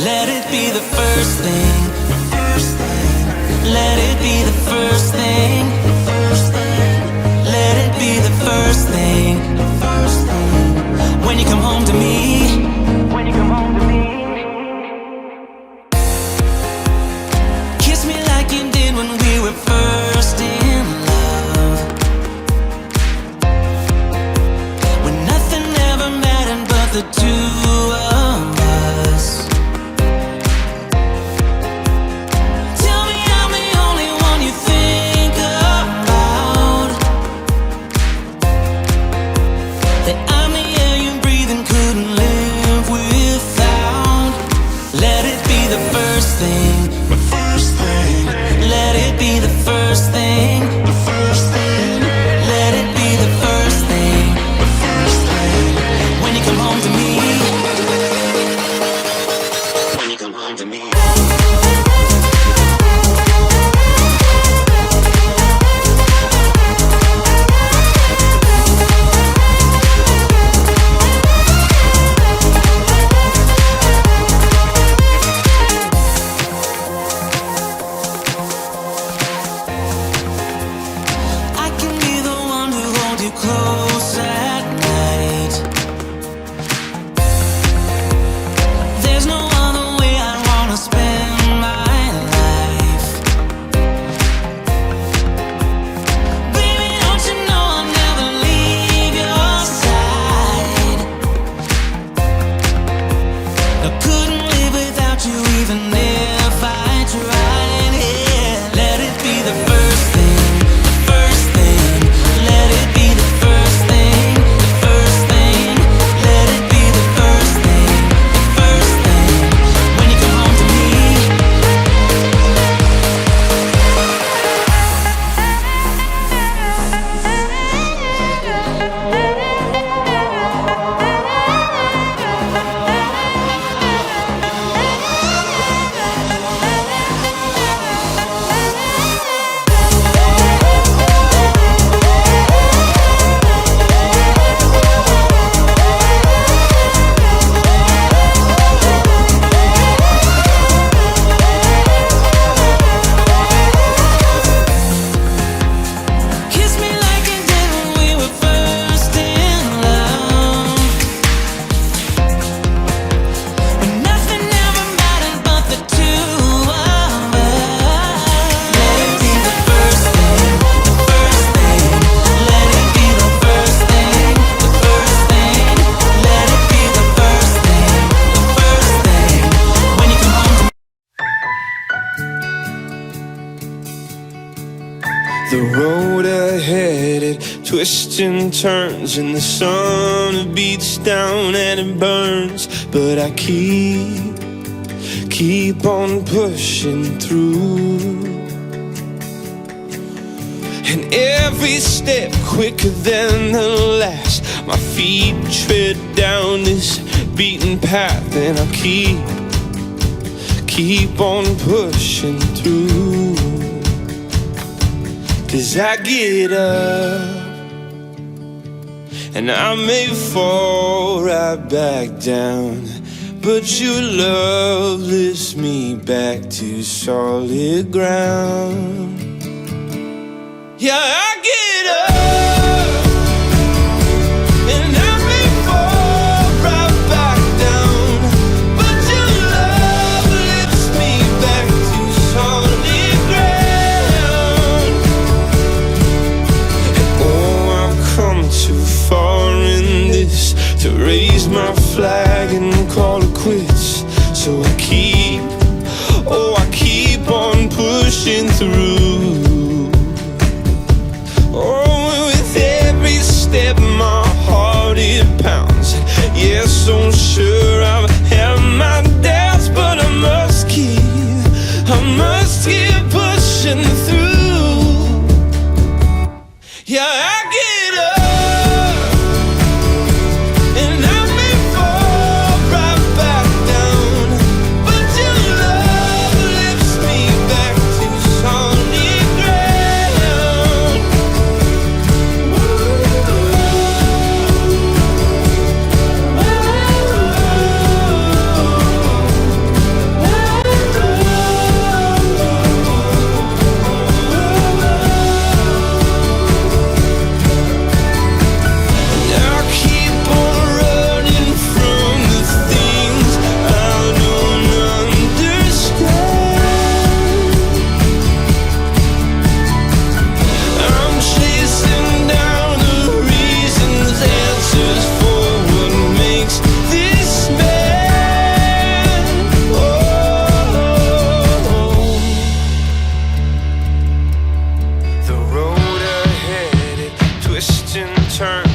Let it be the first thing. Let it be the first thing. Let it be the first thing. When you come home to me. When you come home to me. Kiss me like you did when we were first in love. When nothing ever mattered but the two of us. Tell me I'm the only one you think about. That I'm the air you breathe and couldn't live without. Let it be the first thing. Let it be the first thing. Let it be the first thing. When you come home to me. When you come home to me. I can be the one who holds you close at night. There's no other way I wanna spend my life. Baby, don't you know I'll never leave your side. I couldn't live without you even if I tried. Yeah, let it be the first thing. First thing. Let it be the first thing. First thing. Let it be the first thing. First thing. When you come home to me. Kiss me like you did when we were first in love. When nothing ever mattered but the two of us. Let it be the first thing. Let it be the first thing. Let it be the first thing. When you come home to me. The road ahead, it twists and turns, and the sun it beats down and it burns. But I keep on pushing through. And every step quicker than the last, my feet tread down this beaten path, and I keep on pushing through. 'Cause I get up and I may fall right back down, but your love lifts me back to solid ground. Yeah, I get up and I may fall right back down, but your love lifts me back to solid ground. Oh, I've come too far in this to raise my flag and call it quits. So I keep on pushing through. Oh, with every step my heart it pounds. Yes, so sure I've had my doubts, but I must keep pushing through. Yeah, I get up and I may fall right back down, but your love lifts me back to solid ground. and turn.